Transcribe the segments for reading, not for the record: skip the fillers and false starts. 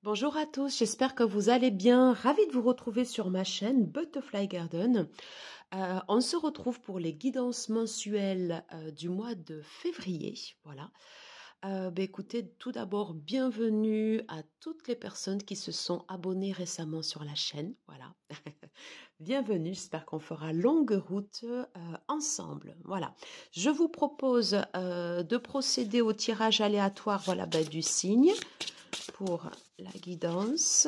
Bonjour à tous, j'espère que vous allez bien. Ravie de vous retrouver sur ma chaîne Butterfly Garden. On se retrouve pour les guidances mensuelles du mois de février. Voilà. Écoutez, tout d'abord, bienvenue à toutes les personnes qui se sont abonnées récemment sur la chaîne. Voilà. Bienvenue, j'espère qu'on fera longue route ensemble. Voilà. Je vous propose de procéder au tirage aléatoire du signe. Pour la guidance,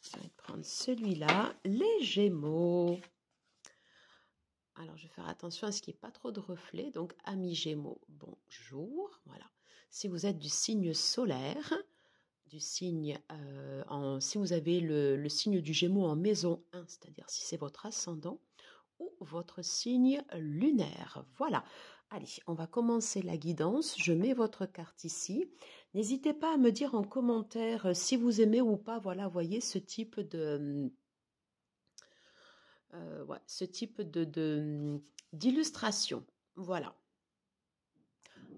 je vais prendre celui-là, les Gémeaux. Alors, je vais faire attention à ce qu'il n'y ait pas trop de reflets. Donc, amis Gémeaux, bonjour. Voilà. Si vous êtes du signe solaire, si vous avez le signe du Gémeaux en maison 1, c'est-à-dire si c'est votre ascendant, ou votre signe lunaire. Voilà. Allez, on va commencer la guidance. Je mets votre carte ici. N'hésitez pas à me dire en commentaire si vous aimez ou pas, voilà, voyez ce type d'illustration. Voilà.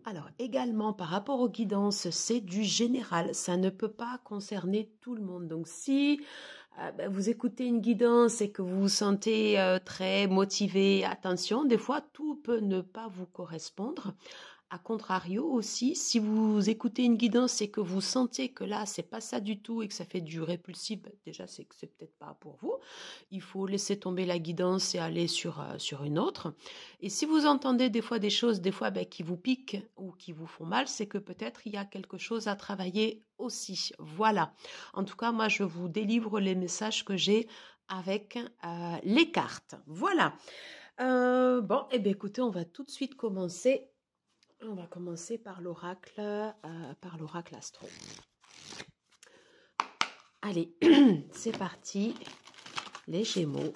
Alors, également, par rapport aux guidances, c'est du général. Ça ne peut pas concerner tout le monde. Donc, si vous écoutez une guidance et que vous vous sentez très motivé, attention, des fois, tout peut ne pas vous correspondre. A contrario aussi, si vous écoutez une guidance et que vous sentez que là, c'est pas ça du tout et que ça fait du répulsif, déjà, c'est que c'est peut-être pas pour vous. Il faut laisser tomber la guidance et aller sur une autre. Et si vous entendez des fois des choses, qui vous piquent ou qui vous font mal, c'est que peut-être il y a quelque chose à travailler aussi. Voilà. En tout cas, moi, je vous délivre les messages que j'ai avec les cartes. Voilà. Écoutez, on va tout de suite commencer. On va commencer par l'oracle astro. Allez, c'est parti. Les Gémeaux.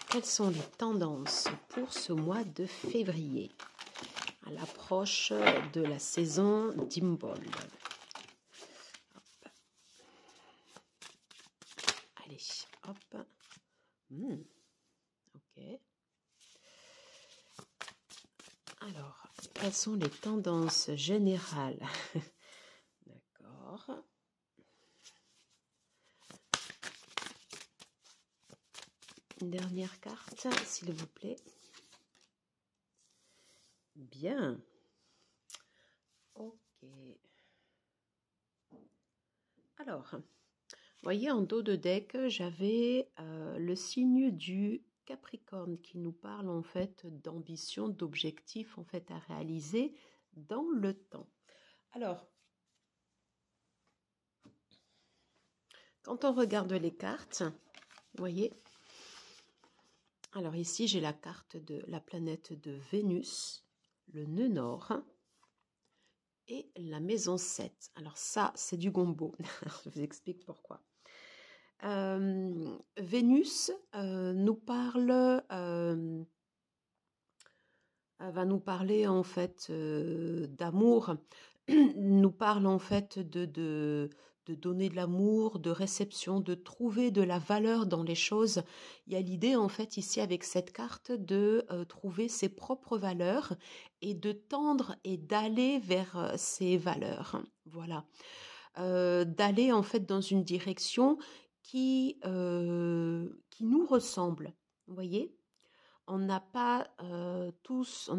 Quelles sont les tendances pour ce mois de février à l'approche de la saison d'Imbolc? Allez, hop. Ok. Alors, quelles sont les tendances générales? D'accord. Une dernière carte, s'il vous plaît. Bien. Ok. Alors, voyez, en dos de deck, j'avais le signe du Capricorne qui nous parle en fait d'ambition, d'objectifs en fait à réaliser dans le temps. Alors, quand on regarde les cartes, vous voyez, alors ici j'ai la carte de la planète de Vénus, le nœud nord et la maison 7. Alors ça, c'est du gombo. Je vous explique pourquoi. Vénus nous parle, va nous parler en fait d'amour, nous parle en fait de donner de l'amour, de réception, de trouver de la valeur dans les choses. Il y a l'idée en fait ici avec cette carte de trouver ses propres valeurs et de tendre et d'aller vers ces valeurs. Voilà. D'aller en fait dans une direction qui nous ressemble. Vous voyez, on n'est pas tous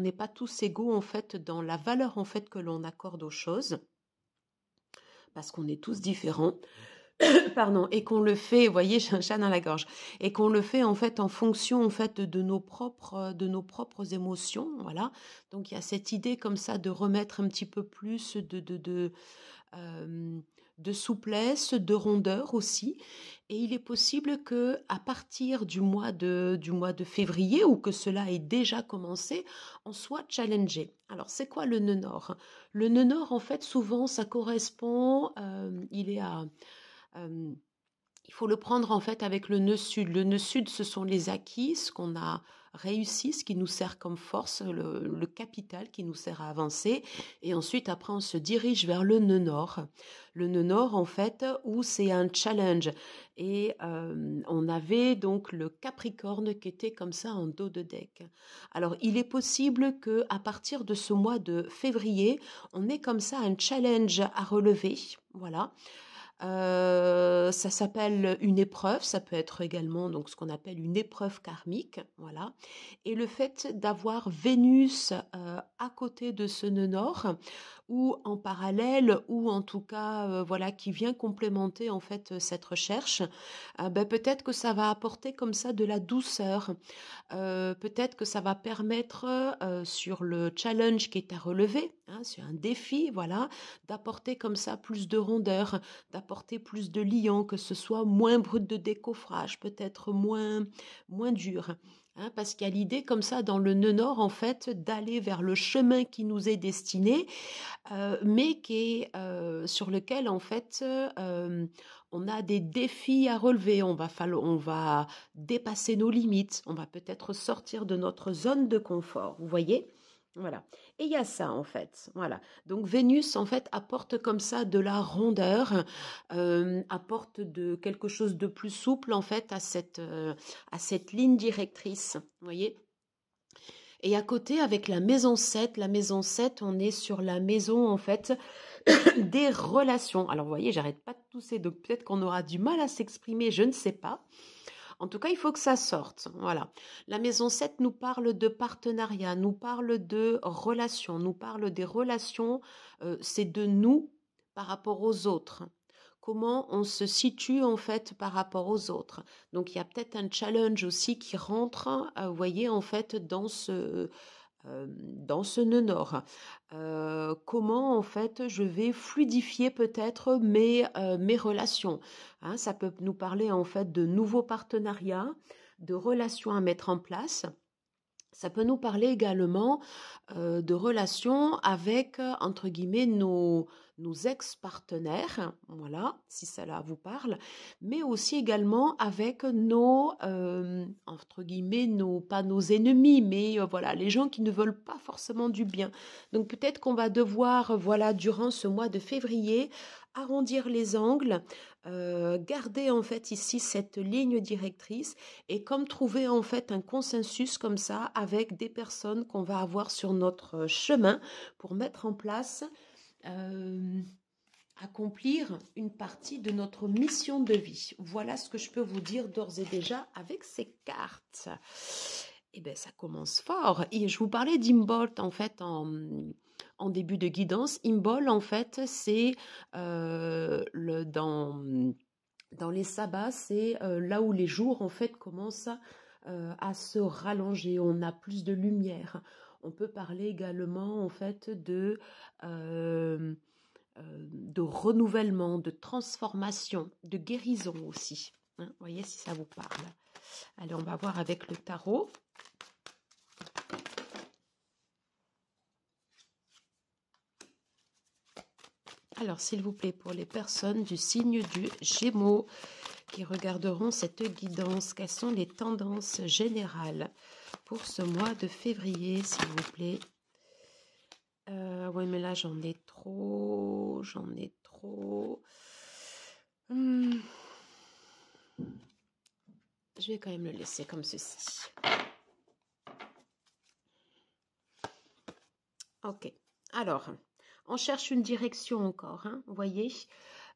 égaux en fait dans la valeur en fait que l'on accorde aux choses, parce qu'on est tous différents. Pardon, et qu'on le fait, vous voyez, j'ai un chat dans la gorge, et qu'on le fait en fait en fonction en fait de nos propres émotions, voilà. Donc il y a cette idée comme ça de remettre un petit peu plus de souplesse, de rondeur aussi. Et il est possible que à partir du mois de février, ou que cela ait déjà commencé, on soit challengé. Alors, c'est quoi le nœud nord? Le nœud nord, en fait, souvent, ça correspond, il faut le prendre en fait avec le nœud sud. Le nœud sud, ce sont les acquis, ce qu'on a réussi, ce qui nous sert comme force, le capital qui nous sert à avancer. Et ensuite, après, on se dirige vers le nœud nord. Le nœud nord, en fait, où c'est un challenge. Et on avait donc le Capricorne qui était comme ça en dos de deck. Alors, il est possible que à partir de ce mois de février, on ait comme ça un challenge à relever. Voilà. Ça s'appelle une épreuve, ça peut être également donc ce qu'on appelle une épreuve karmique, voilà. Et le fait d'avoir Vénus à côté de ce nœud nord ou en parallèle ou en tout cas voilà qui vient complémenter en fait cette recherche, ben, peut-être que ça va apporter comme ça de la douceur. Peut-être que ça va permettre sur le challenge qui est à relever, hein, sur un défi, voilà, d'apporter comme ça plus de rondeur, d'apporter plus de liant, que ce soit moins brut de décoffrage, peut-être moins dur. Hein, parce qu'il y a l'idée comme ça dans le nœud nord en fait d'aller vers le chemin qui nous est destiné, mais qui est sur lequel en fait on a des défis à relever. On va dépasser nos limites. On va peut-être sortir de notre zone de confort. Vous voyez? Voilà. Et il y a ça en fait. Voilà. Donc Vénus en fait apporte comme ça de la rondeur, apporte de quelque chose de plus souple en fait à cette ligne directrice. Vous voyez? Et à côté, avec la maison 7, on est sur la maison, en fait, des relations. Alors, vous voyez, j'arrête pas de tousser, donc peut-être qu'on aura du mal à s'exprimer, je ne sais pas. En tout cas, il faut que ça sorte. Voilà. La maison 7 nous parle de partenariat, nous parle de relations, nous parle des relations, c'est de nous par rapport aux autres. Comment on se situe en fait par rapport aux autres. Donc il y a peut-être un challenge aussi qui rentre, vous voyez, en fait, dans ce nœud nord. Comment en fait je vais fluidifier peut-être mes relations. Hein, ça peut nous parler en fait de nouveaux partenariats, de relations à mettre en place. Ça peut nous parler également de relations avec, entre guillemets, nos ex-partenaires, voilà, si cela vous parle, mais aussi également avec nos, entre guillemets, pas nos ennemis, mais voilà, les gens qui ne veulent pas forcément du bien. Donc peut-être qu'on va devoir, voilà, durant ce mois de février, arrondir les angles, garder en fait ici cette ligne directrice et comme trouver en fait un consensus comme ça avec des personnes qu'on va avoir sur notre chemin pour mettre en place, euh, accomplir une partie de notre mission de vie. Voilà ce que je peux vous dire d'ores et déjà avec ces cartes. Eh bien, ça commence fort. Et je vous parlais d'Imbolc en fait en début de guidance. Imbolc en fait c'est dans les sabbats, c'est là où les jours en fait commencent à se rallonger, on a plus de lumière. On peut parler également en fait de renouvellement, de transformation, de guérison aussi. Hein, vous voyez si ça vous parle. Allez, on va voir avec le tarot. Alors, s'il vous plaît, pour les personnes du signe du Gémeaux qui regarderont cette guidance, quelles sont les tendances générales pour ce mois de février, s'il vous plaît? Oui, mais là, j'en ai trop. Je vais quand même le laisser comme ceci. Ok. Alors, on cherche une direction encore, hein, vous voyez.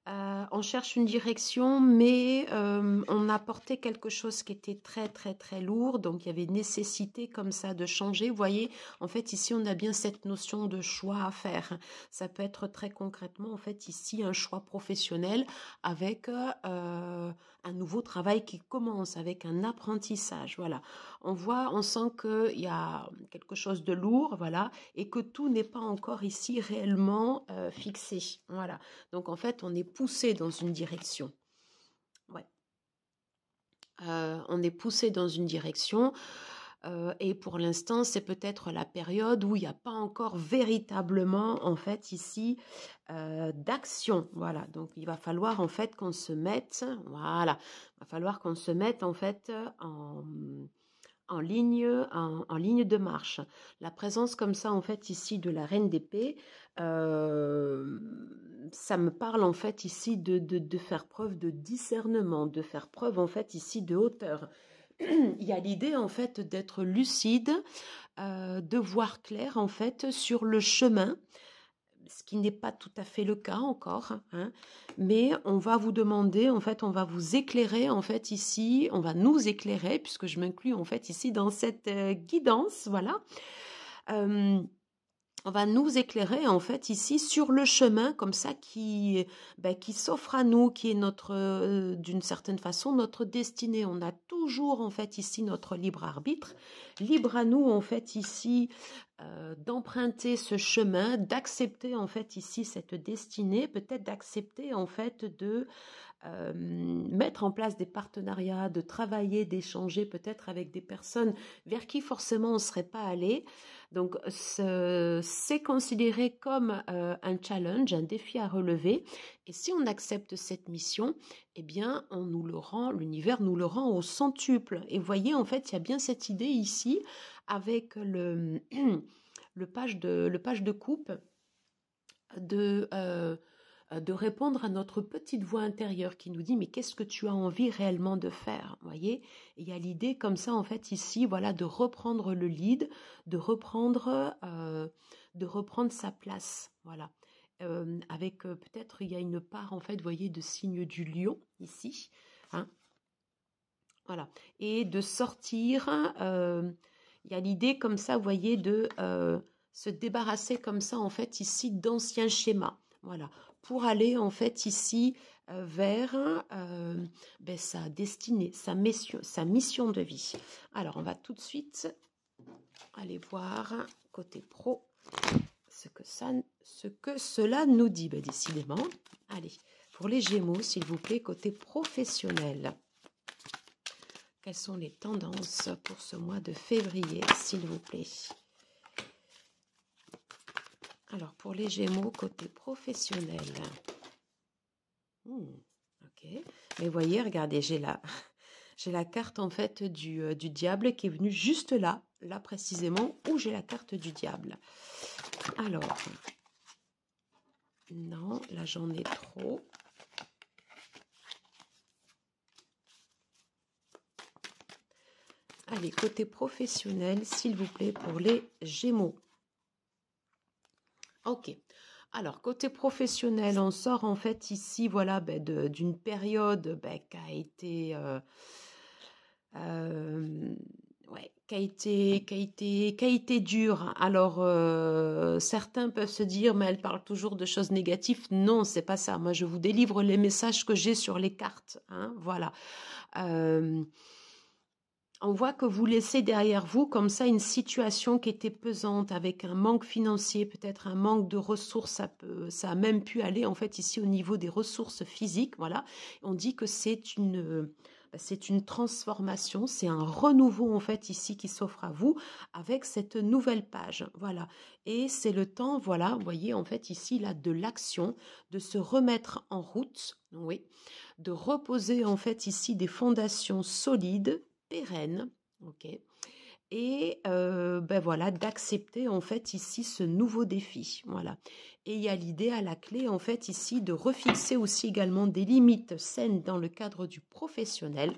On cherche une direction, mais on a porté quelque chose qui était très très très lourd, donc il y avait nécessité comme ça de changer. Vous voyez, en fait ici on a bien cette notion de choix à faire. Ça peut être très concrètement en fait ici un choix professionnel avec un nouveau travail qui commence, avec un apprentissage. Voilà, on sent qu'il y a quelque chose de lourd, voilà, et que tout n'est pas encore ici réellement fixé. Voilà. Donc en fait, on est poussé dans une direction. Ouais. On est poussé dans une direction et pour l'instant, c'est peut-être la période où il n'y a pas encore véritablement, en fait, ici, d'action. Voilà, donc il va falloir en fait qu'on se mette, voilà, il va falloir qu'on se mette en fait en ligne de marche. La présence comme ça, en fait, ici de la reine d'épée, ça me parle en fait ici de faire preuve de discernement, de faire preuve en fait ici de hauteur. Il y a l'idée en fait d'être lucide, de voir clair en fait sur le chemin, ce qui n'est pas tout à fait le cas encore, hein, mais on va vous demander, en fait, on va vous éclairer, en fait, ici, on va nous éclairer, puisque je m'inclus, en fait, ici, dans cette guidance, voilà. Euh, on va nous éclairer en fait ici sur le chemin comme ça qui s'offre à nous, qui est notre d'une certaine façon notre destinée. On a toujours en fait ici notre libre arbitre, libre à nous en fait ici d'emprunter ce chemin, d'accepter en fait ici cette destinée, peut-être d'accepter en fait de mettre en place des partenariats, de travailler, d'échanger peut-être avec des personnes vers qui forcément on ne serait pas allé. Donc c'est considéré comme un challenge, un défi à relever. Et si on accepte cette mission, eh bien on nous le rend, l'univers nous le rend au centuple. Et vous voyez, en fait, il y a bien cette idée ici avec le page de coupe de répondre à notre petite voix intérieure qui nous dit mais qu'est-ce que tu as envie réellement de faire, voyez. Et il y a l'idée comme ça en fait ici, voilà, de reprendre le lead, de reprendre sa place, voilà. Avec peut-être il y a une part en fait, vous voyez, de signe du lion ici, hein, voilà, et de sortir. Il y a l'idée comme ça, vous voyez, de se débarrasser comme ça en fait ici d'anciens schémas, voilà, pour aller en fait ici vers sa destinée, sa mission de vie. Alors on va tout de suite aller voir côté pro ce que cela nous dit. Ben, décidément, allez, pour les Gémeaux, s'il vous plaît, côté professionnel. Quelles sont les tendances pour ce mois de février, s'il vous plaît? Alors, pour les Gémeaux, côté professionnel. Ok. Mais voyez, regardez, j'ai la carte en fait du diable qui est venue juste là précisément où j'ai la carte du diable. Alors, non, là j'en ai trop. Allez, côté professionnel, s'il vous plaît, pour les Gémeaux. Ok. Alors, côté professionnel, on sort en fait ici, voilà, d'une période qui a été... qui a été dure. Alors, certains peuvent se dire, mais elle parle toujours de choses négatives. Non, c'est pas ça. Moi, je vous délivre les messages que j'ai sur les cartes. Hein, voilà. On voit que vous laissez derrière vous comme ça une situation qui était pesante avec un manque financier, peut-être un manque de ressources. Ça a même pu aller en fait ici au niveau des ressources physiques. Voilà, on dit que c'est une transformation, c'est un renouveau en fait ici qui s'offre à vous avec cette nouvelle page. Voilà, et c'est le temps, voilà, vous voyez en fait ici là de l'action, de se remettre en route, oui, de reposer en fait ici des fondations solides, pérennes, ok, et voilà, d'accepter en fait ici ce nouveau défi, voilà. Et il y a l'idée à la clé en fait ici de refixer aussi également des limites saines dans le cadre du professionnel.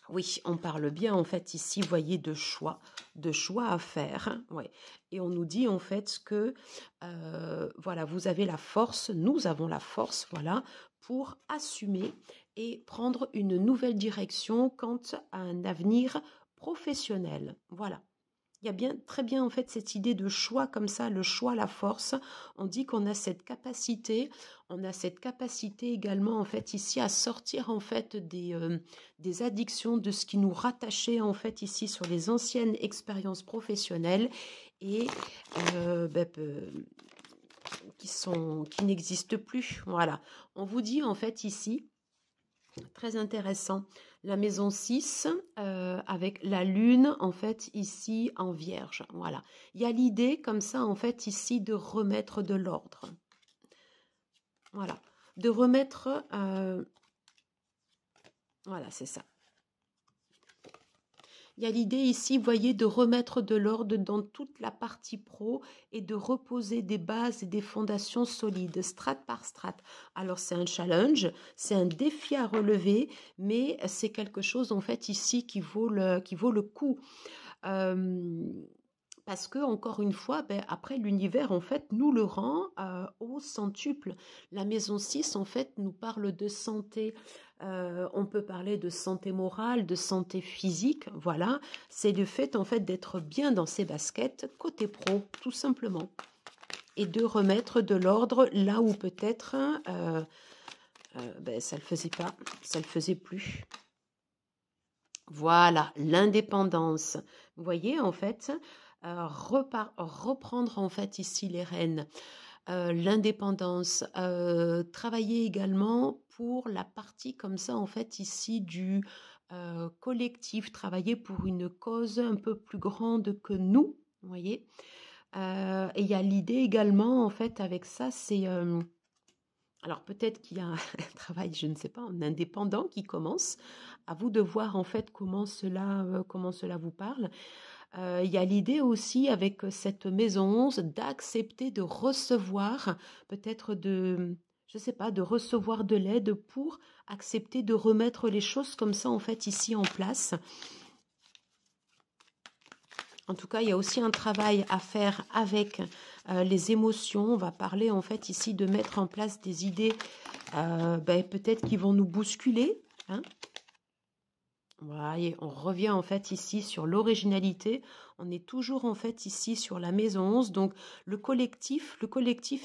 Oui, on parle bien en fait ici, vous voyez, de choix à faire, ouais. Et on nous dit en fait que voilà, vous avez la force, nous avons la force, voilà, pour assumer et prendre une nouvelle direction quant à un avenir professionnel. Voilà. Il y a bien, très bien en fait cette idée de choix comme ça, le choix, la force. On dit qu'on a cette capacité, également en fait ici à sortir en fait des addictions, de ce qui nous rattachait en fait ici sur les anciennes expériences professionnelles et qui n'existent plus. Voilà. On vous dit en fait ici, très intéressant, la maison 6 avec la lune en fait ici en vierge. Voilà, il y a l'idée comme ça en fait ici de remettre de l'ordre. Voilà, de remettre voilà, c'est ça. Il y a l'idée ici, vous voyez, de remettre de l'ordre dans toute la partie pro et de reposer des bases et des fondations solides, strate par strate. Alors c'est un challenge, c'est un défi à relever, mais c'est quelque chose en fait ici qui vaut le coup. Euh, Parce que, encore une fois, ben, après, l'univers, en fait, nous le rend au centuple. La maison 6 en fait, nous parle de santé. On peut parler de santé morale, de santé physique. Voilà, c'est le fait, en fait, d'être bien dans ses baskets, côté pro, tout simplement. Et de remettre de l'ordre là où peut-être ben, ça ne le faisait pas, ça ne le faisait plus. Voilà, l'indépendance. Vous voyez, en fait, reprendre en fait ici les rênes, l'indépendance, travailler également pour la partie comme ça en fait ici du collectif, travailler pour une cause un peu plus grande que nous, vous voyez. Et il y a l'idée également en fait avec ça, c'est alors peut-être qu'il y a un travail, je ne sais pas, en indépendant qui commence. À vous de voir en fait comment cela vous parle. Il y a l'idée aussi avec cette maison 11 d'accepter de recevoir, peut-être je ne sais pas, de recevoir de l'aide pour accepter de remettre les choses comme ça en fait ici en place. En tout cas, il y a aussi un travail à faire avec les émotions. On va parler en fait ici de mettre en place des idées peut-être qui vont nous bousculer. Hein. Voilà, et on revient en fait ici sur l'originalité. On est toujours en fait ici sur la maison 11. Donc le collectif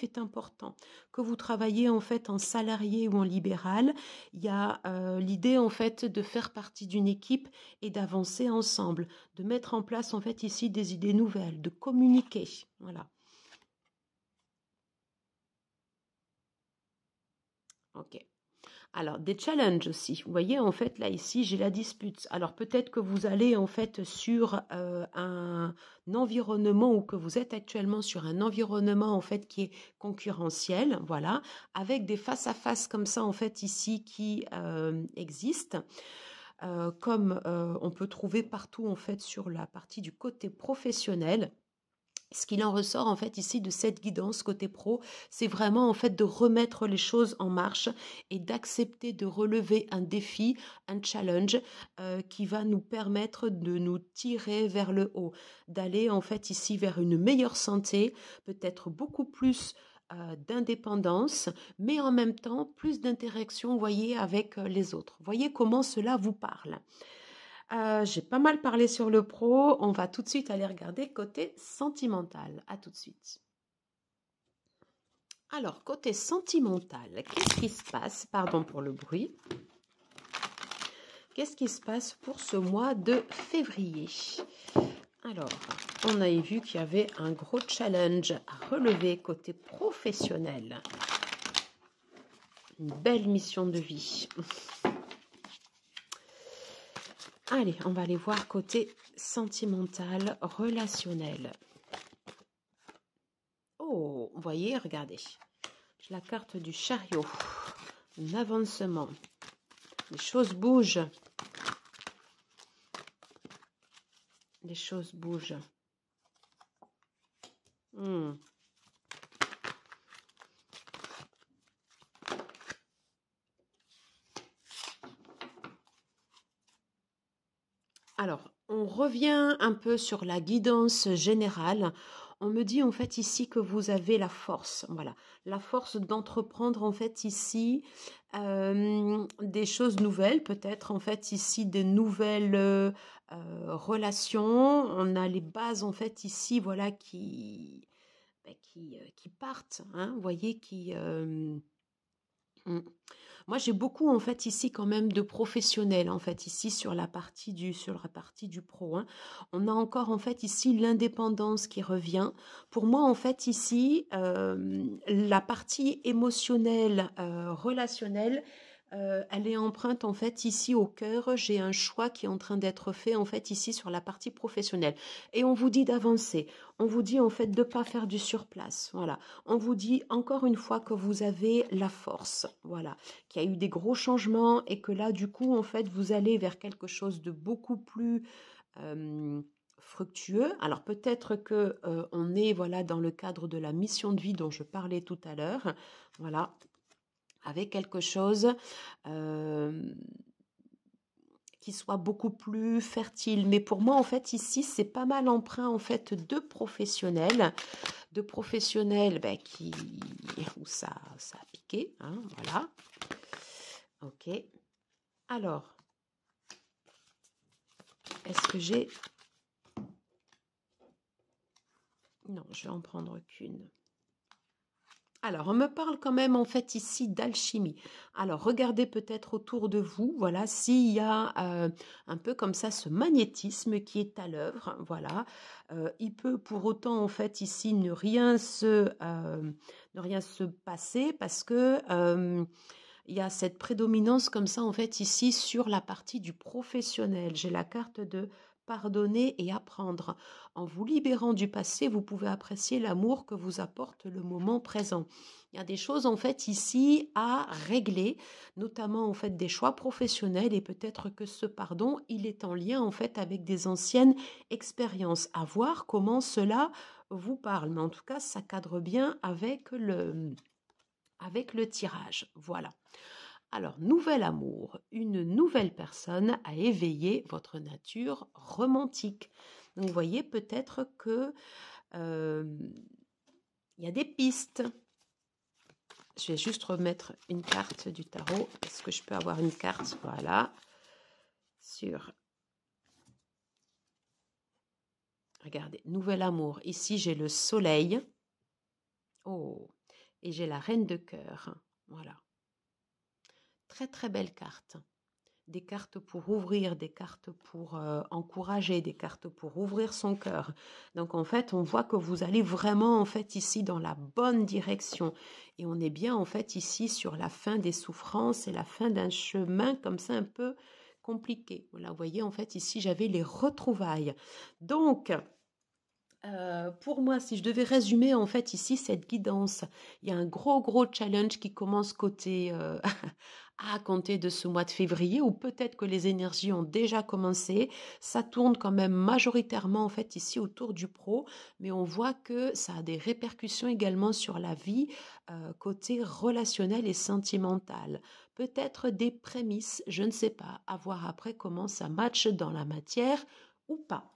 est important. Que vous travaillez en fait en salarié ou en libéral, il y a l'idée en fait de faire partie d'une équipe et d'avancer ensemble, de mettre en place en fait ici des idées nouvelles, de communiquer. Voilà. Ok. Alors, des challenges aussi. Vous voyez, en fait, là, ici, j'ai la dispute. Alors, peut-être que vous allez, en fait, sur un environnement ou que vous êtes actuellement sur un environnement, en fait, qui est concurrentiel, voilà, avec des face-à-face comme ça, en fait, ici, qui existent. Comme on peut trouver partout, en fait, sur la partie du côté professionnel. Ce qu'il en ressort en fait ici de cette guidance côté pro, c'est vraiment en fait de remettre les choses en marche et d'accepter de relever un défi, un challenge qui va nous permettre de nous tirer vers le haut, d'aller en fait ici vers une meilleure santé, peut-être beaucoup plus d'indépendance, mais en même temps plus d'interaction, voyez, avec les autres. Voyez comment cela vous parle. J'ai pas mal parlé sur le pro. On va tout de suite aller regarder côté sentimental. À tout de suite. Alors, côté sentimental, qu'est-ce qui se passe? Pardon pour le bruit. Qu'est-ce qui se passe pour ce mois de février? Alors, on a vu qu'il y avait un gros challenge à relever côté professionnel. Une belle mission de vie. Allez, on va aller voir côté sentimental, relationnel. Oh, vous voyez, regardez. J'ai la carte du chariot. Un avancement. Les choses bougent. Les choses bougent. Alors, on revient un peu sur la guidance générale. On me dit en fait ici que vous avez la force, voilà, la force d'entreprendre en fait ici des choses nouvelles, peut-être en fait ici des nouvelles relations. On a les bases en fait ici, voilà, qui partent, hein, vous voyez, moi, j'ai beaucoup en fait ici quand même de professionnels en fait ici sur la partie du pro. Hein. On a encore en fait ici l'indépendance qui revient. Pour moi en fait ici la partie émotionnelle, relationnelle. Elle est empreinte en fait ici au cœur. J'ai un choix qui est en train d'être fait en fait ici sur la partie professionnelle. Et on vous dit d'avancer. On vous dit en fait de pas faire du surplace. Voilà. On vous dit encore une fois que vous avez la force. Voilà. Qu'il y a eu des gros changements et que là du coup en fait vous allez vers quelque chose de beaucoup plus fructueux. Alors peut-être que on est voilà dans le cadre de la mission de vie dont je parlais tout à l'heure. Voilà, avec quelque chose qui soit beaucoup plus fertile. Mais pour moi, en fait, ici, c'est pas mal empreint en fait de professionnels qui où ça a piqué, hein, voilà. Ok. Alors, est-ce que j'ai... Non, je vais en prendre qu'une. Alors, on me parle quand même en fait ici d'alchimie. Alors, regardez peut-être autour de vous, voilà, s'il y a un peu comme ça ce magnétisme qui est à l'œuvre, voilà. Il peut pour autant en fait ici ne rien se passer parce que il y a cette prédominance comme ça en fait ici sur la partie du professionnel. J'ai la carte de pardonner et apprendre. En vous libérant du passé, vous pouvez apprécier l'amour que vous apporte le moment présent. Il y a des choses en fait ici à régler, notamment en fait des choix professionnels et peut-être que ce pardon, il est en lien en fait avec des anciennes expériences. À voir comment cela vous parle. Mais en tout cas, ça cadre bien avec le tirage. Voilà. Alors, nouvel amour, une nouvelle personne a éveillé votre nature romantique. Donc, vous voyez peut-être que il y a des pistes. Je vais juste remettre une carte du tarot. Est-ce que je peux avoir une carte? Voilà. Regardez, nouvel amour. Ici, j'ai le soleil. Oh, et j'ai la reine de cœur. Voilà. Très, très belle carte. Des cartes pour ouvrir, des cartes pour encourager, des cartes pour ouvrir son cœur. Donc en fait, on voit que vous allez vraiment en fait ici dans la bonne direction et on est bien en fait ici sur la fin des souffrances et la fin d'un chemin comme ça un peu compliqué. Voilà, vous voyez en fait ici j'avais les retrouvailles. Donc pour moi, si je devais résumer en fait ici cette guidance, il y a un gros challenge qui commence côté à compter de ce mois de février, ou peut-être que les énergies ont déjà commencé. Ça tourne quand même majoritairement en fait ici autour du pro, mais on voit que ça a des répercussions également sur la vie côté relationnel et sentimental. Peut-être des prémices, je ne sais pas, à voir après comment ça matche dans la matière ou pas.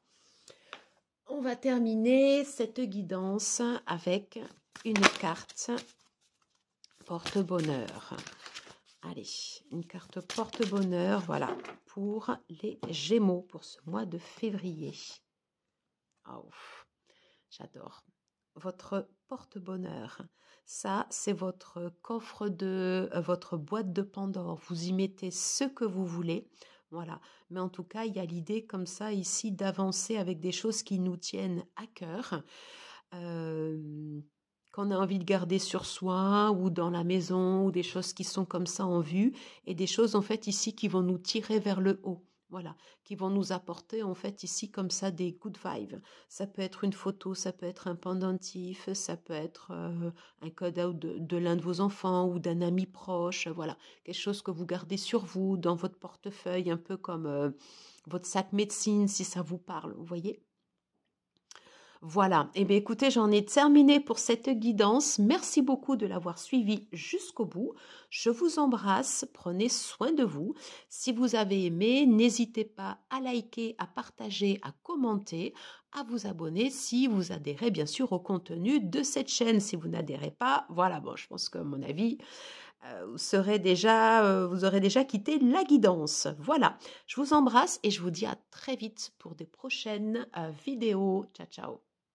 On va terminer cette guidance avec une carte porte-bonheur. Allez, une carte porte-bonheur, voilà, pour les Gémeaux, pour ce mois de février. Oh, j'adore. Votre porte-bonheur, ça, c'est votre coffre de votre boîte de Pandore. Vous y mettez ce que vous voulez. Voilà. Mais en tout cas, il y a l'idée comme ça ici d'avancer avec des choses qui nous tiennent à cœur, qu'on a envie de garder sur soi ou dans la maison, ou des choses qui sont comme ça en vue, et des choses en fait ici qui vont nous tirer vers le haut. Voilà, qui vont nous apporter en fait ici comme ça des good vibes. Ça peut être une photo, ça peut être un pendentif, ça peut être un cadeau de l'un de vos enfants ou d'un ami proche. Voilà, quelque chose que vous gardez sur vous, dans votre portefeuille, un peu comme votre sac médecine si ça vous parle, vous voyez. Voilà, eh bien écoutez, j'en ai terminé pour cette guidance. Merci beaucoup de l'avoir suivi jusqu'au bout. Je vous embrasse, prenez soin de vous. Si vous avez aimé, n'hésitez pas à liker, à partager, à commenter, à vous abonner si vous adhérez bien sûr au contenu de cette chaîne. Si vous n'adhérez pas, voilà, bon, je pense que à mon avis, vous aurez déjà quitté la guidance. Voilà, je vous embrasse et je vous dis à très vite pour des prochaines vidéos. Ciao, ciao.